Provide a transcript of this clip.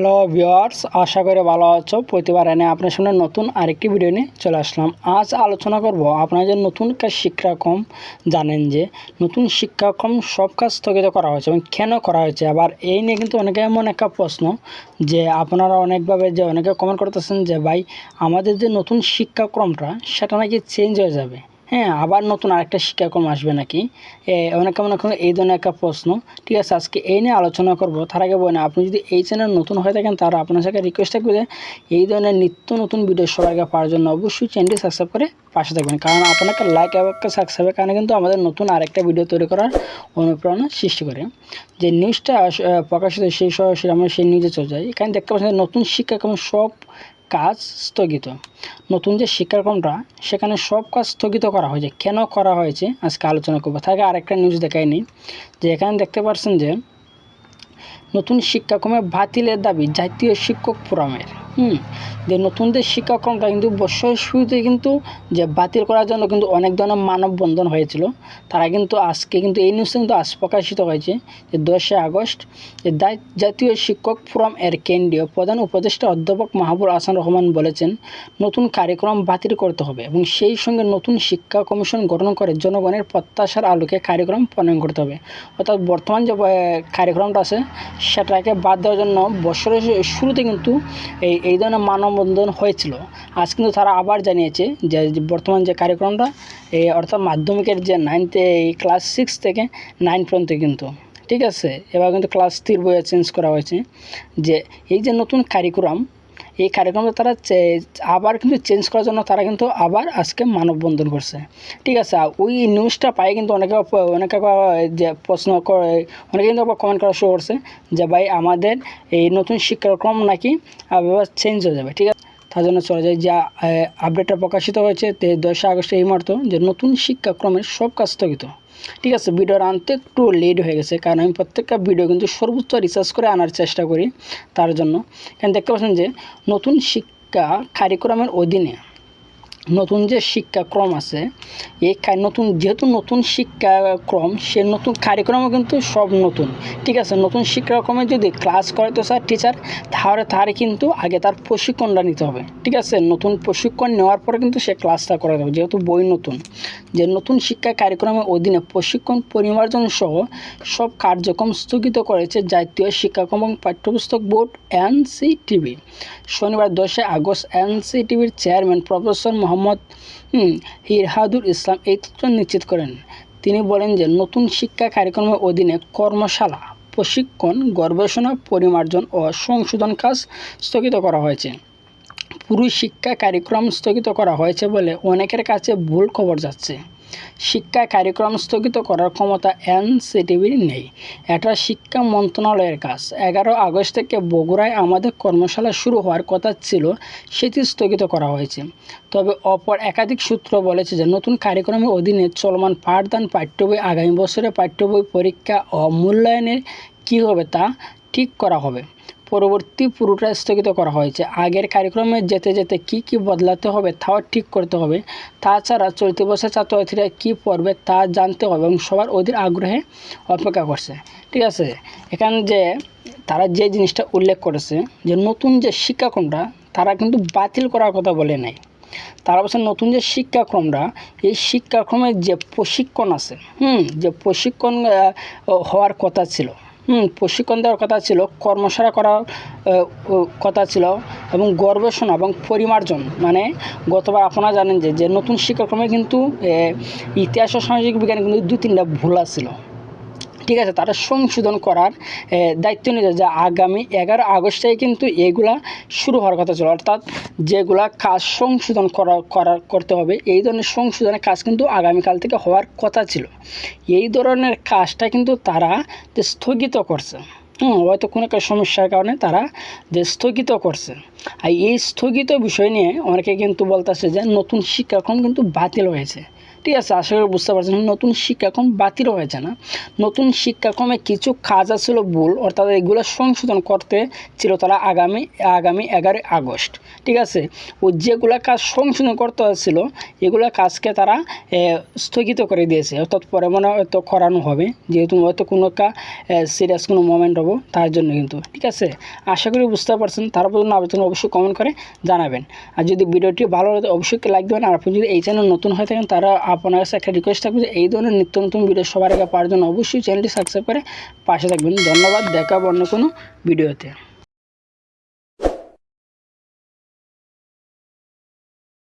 Hello viewers, আশা করি ভালো আছো। প্রতিবার এনে আপনার সামনে নতুন আরেকটি ভিডিও নিয়ে চলে আসলাম। আজ আলোচনা করব আপনারা যে নতুন শিক্ষাক্রম জানেন যে নতুন শিক্ষাক্রম সব কাজ স্থগিত করা হয়েছে এবং কেন করা হয়েছে। আবার এই নিয়ে কিন্তু অনেকে এমন একটা প্রশ্ন যে আপনারা অনেকভাবে যে অনেকে কমেন্ট করতেছেন যে ভাই আমাদের যে নতুন শিক্ষাক্রমটা সেটা নাকি চেঞ্জ হয়ে যাবে, হ্যাঁ আবার নতুন আরেকটা শিক্ষাক্রম আসবে নাকি, অনেকে মনে করেন এই ধরনের একটা প্রশ্ন। ঠিক আছে, আজকে এই নিয়ে আলোচনা করব। তার আগে বলে আপনি যদি এই চ্যানেল নতুন হয়ে থাকেন তারা আপনার সাথে রিকোয়েস্ট থাকবে যে এই ধরনের নিত্য নতুন ভিডিও সবার আগে পাওয়ার জন্য অবশ্যই চ্যানেলটি সাবস্ক্রাইব করে পাশে থাকবেন, কারণ আপনাকে লাইক এবং সাবস্ক্রাইবের কারণে কিন্তু আমাদের নতুন আরেকটা ভিডিও তৈরি করার অনুপ্রেরণা সৃষ্টি করে। যে নিউজটা প্রকাশিত সেই সরাসরি আমরা সেই নিউজে চলে যাই। এখানে দেখতে পাচ্ছেন নতুন শিক্ষাক্রম সব কাজ স্থগিত। নতুন যে শিক্ষাক্রমটা সেখানে সব কাজ স্থগিত করা হয়েছে। কেন করা হয়েছে আজকে আলোচনা করবো। তাকে আরেকটা নিউজ দেখায়নি যে এখানে দেখতে পাচ্ছেন যে নতুন শিক্ষাক্রমে বাতিলের দাবি জাতীয় শিক্ষক ফোরামের। যে নতুন যে শিক্ষাক্রমটা কিন্তু বছরের শুরুতে কিন্তু যে বাতিল করার জন্য কিন্তু অনেক ধরনের মানববন্ধন হয়েছিল। তারা কিন্তু আজকে কিন্তু এই নিউজটা কিন্তু আজ প্রকাশিত হয়েছে যে 10 আগস্ট যে জাতীয় শিক্ষক ফোরাম এর কেন্দ্রীয় প্রধান উপদেষ্টা অধ্যাপক মাহবুব আহসান রহমান বলেছেন নতুন কার্যক্রম বাতিল করতে হবে এবং সেই সঙ্গে নতুন শিক্ষা কমিশন গঠন করে জনগণের প্রত্যাশার আলোকে কার্যক্রম প্রণয়ন করতে হবে। অর্থাৎ বর্তমান যে কার্যক্রমটা আছে সেটাকে বাদ দেওয়ার জন্য বছরের শুরুতে কিন্তু এই ধরনের মানববন্ধন হয়েছিল। আজ কিন্তু তারা আবার জানিয়েছে যে বর্তমান যে কার্যক্রমটা অর্থাৎ মাধ্যমিকের যে ক্লাস 6 থেকে 9 পর্যন্ত কিন্তু, ঠিক আছে, এবার কিন্তু ক্লাস 3 বইয়ে চেঞ্জ করা হয়েছে। যে এই যে নতুন কারিকুলাম, এই কারিকুলামটা তারা আবার কিন্তু চেঞ্জ করার জন্য তারা কিন্তু আবার আজকে মানববন্ধন করছে। ঠিক আছে, ওই নিউজটা পাই কিন্তু অনেকে যে প্রশ্ন করে, অনেকে কিন্তু কমেন্ট করা শুরু করছে যে ভাই আমাদের এই নতুন শিক্ষাক্রম নাকি আবার চেঞ্জ হয়ে যাবে। ঠিক আছে, তার জন্য চলে যায় যে আপডেটটা প্রকাশিত হয়েছে 10 আগস্ট এই মুহূর্তে যে নতুন শিক্ষাক্রমের সব কাজ স্থগিত। ঠিক আছে, ভিডিওর আনতে একটু লেট হয়ে গেছে কারণ আমি প্রত্যেকটা ভিডিও কিন্তু সর্বোচ্চ রিসার্চ করে আনার চেষ্টা করি। তার জন্য এখানে দেখতে পাচ্ছেন যে নতুন শিক্ষা কারিকুলামের অধীনে নতুন যে শিক্ষাক্রম আছে এই যেহেতু নতুন শিক্ষাক্রম সে নতুন কারিকুলামও কিন্তু সব নতুন। ঠিক আছে, নতুন শিক্ষাক্রমে যদি ক্লাস করে তো স্যার টিচার তাহলে তার কিন্তু আগে তার প্রশিক্ষণটা নিতে হবে। ঠিক আছে, নতুন প্রশিক্ষণ নেওয়ার পরে কিন্তু সে ক্লাসটা করাতে হবে, যেহেতু বই নতুন। যে নতুন শিক্ষা কারিকুলামের অধীনে প্রশিক্ষণ পরিমার্জন সহ সব কার্যক্রম স্থগিত করেছে জাতীয় শিক্ষাক্রম এবং পাঠ্যপুস্তক বোর্ড এনসিটিবি। শনিবার 10 আগস্ট এনসিটিবির চেয়ারম্যান প্রফেসর মোহাম্মদ ইরহাদুল ইসলাম এই তথ্য নিশ্চিত করেন। তিনি বলেন যে নতুন শিক্ষা কার্যক্রমের অধীনে কর্মশালা, প্রশিক্ষণ, গবেষণা, পরিমার্জন ও সংশোধন কাজ স্থগিত করা হয়েছে। পুরো শিক্ষা কার্যক্রম স্থগিত করা হয়েছে বলে অনেকের কাছে ভুল খবর যাচ্ছে। শিক্ষা কার্যক্রম স্থগিত করার ক্ষমতা এনসিটিবির নেই, এটা শিক্ষা মন্ত্রণালয়ের কাজ। 11 আগস্ট থেকে বগুড়ায় আমাদের কর্মশালা শুরু হওয়ার কথা ছিল, সেটি স্থগিত করা হয়েছে। তবে অপর একাধিক সূত্র বলেছে যে নতুন কার্যক্রমের অধীনে চলমান পাঠদান পাঠ্য বই আগামী বছরে পাঠ্য বই পরীক্ষা ও মূল্যায়নের কী হবে তা ঠিক করা হবে। পরবর্তী পুরোটা স্থগিত করা হয়েছে। আগের কার্যক্রমে যেতে যেতে কী বদলাতে হবে তাও ঠিক করতে হবে। তাছাড়া চলতি বছর ছাত্রছাত্রীরা কী পড়বে তা জানতে হবে এবং সবার অধীর আগ্রহে অপেক্ষা করছে। ঠিক আছে, এখানে যে তারা যে জিনিসটা উল্লেখ করেছে যে নতুন যে শিক্ষাক্রমটা তারা কিন্তু বাতিল করার কথা বলে নাই। তারা বলছে নতুন যে শিক্ষাক্রমটা এই শিক্ষাক্রমের যে প্রশিক্ষণ আছে, যে প্রশিক্ষণ হওয়ার কথা ছিল, প্রশিক্ষণ দেওয়ার কথা ছিল, কর্মশালা করার কথা ছিল এবং গবেষণা এবং পরিমার্জন, মানে গতবার আপনারা জানেন যে নতুন শিক্ষাক্রমে কিন্তু ইতিহাস ও সামাজিক বিজ্ঞানে কিন্তু 2-3টা ভুল ছিল। ঠিক আছে, তারা সংশোধন করার দায়িত্ব নিয়েছে যে আগামী 11 আগস্টে কিন্তু এগুলা শুরু হওয়ার কথা ছিল। অর্থাৎ যেগুলা কাজ সংশোধন করতে হবে এই ধরনের সংশোধনের কাজ কিন্তু আগামীকাল থেকে হওয়ার কথা ছিল। এই ধরনের কাজটা কিন্তু তারা যে স্থগিত করছে, হয়তো কোনো একটা সমস্যার কারণে তারা যে স্থগিত করছে। আর এই স্থগিত বিষয় নিয়ে অনেকে কিন্তু বলতেছে যে নতুন শিক্ষাক্রম কিন্তু বাতিল হয়েছে। ঠিক আছে, আশা করি বুঝতে পারছেন। নতুন শিক্ষাক্রম বাতিল হয়েছে না, নতুন শিক্ষাক্রমে কিছু কাজ ছিল ভুল, অর্থাৎ এগুলো সংশোধন করতে ছিল তারা আগামী 11ই আগস্ট। ঠিক আছে, ও যেগুলো কাজ সংশোধন করতে হয়েছিল এগুলো কাজকে তারা স্থগিত করে দিয়েছে, অর্থাৎ পরে মনে হয়তো করানো হবে, যেহেতু হয়তো কোনো সিরিয়াস কোনো মোমেন্ট হবো তার জন্য কিন্তু। ঠিক আছে, আশা করি বুঝতে পারছেন। তারপর জন্য আবেদন অবশ্যই কমেন্ট করে জানাবেন। আর যদি ভিডিওটি ভালো লাগে অবশ্যই লাইক দেবেন। আর আপনি যদি এই চ্যানেল নতুন হয়ে থাকেন তারা আপনার কাছে একটা রিকোয়েস্ট থাকবে যে এই ধরনের নিত্য নতুন ভিডিও সবার আগে পাওয়ার জন্য অবশ্যই চ্যানেলটি সাবস্ক্রাইব করে পাশে থাকবেন। ধন্যবাদ, দেখা হবে অন্য কোনো ভিডিওতে।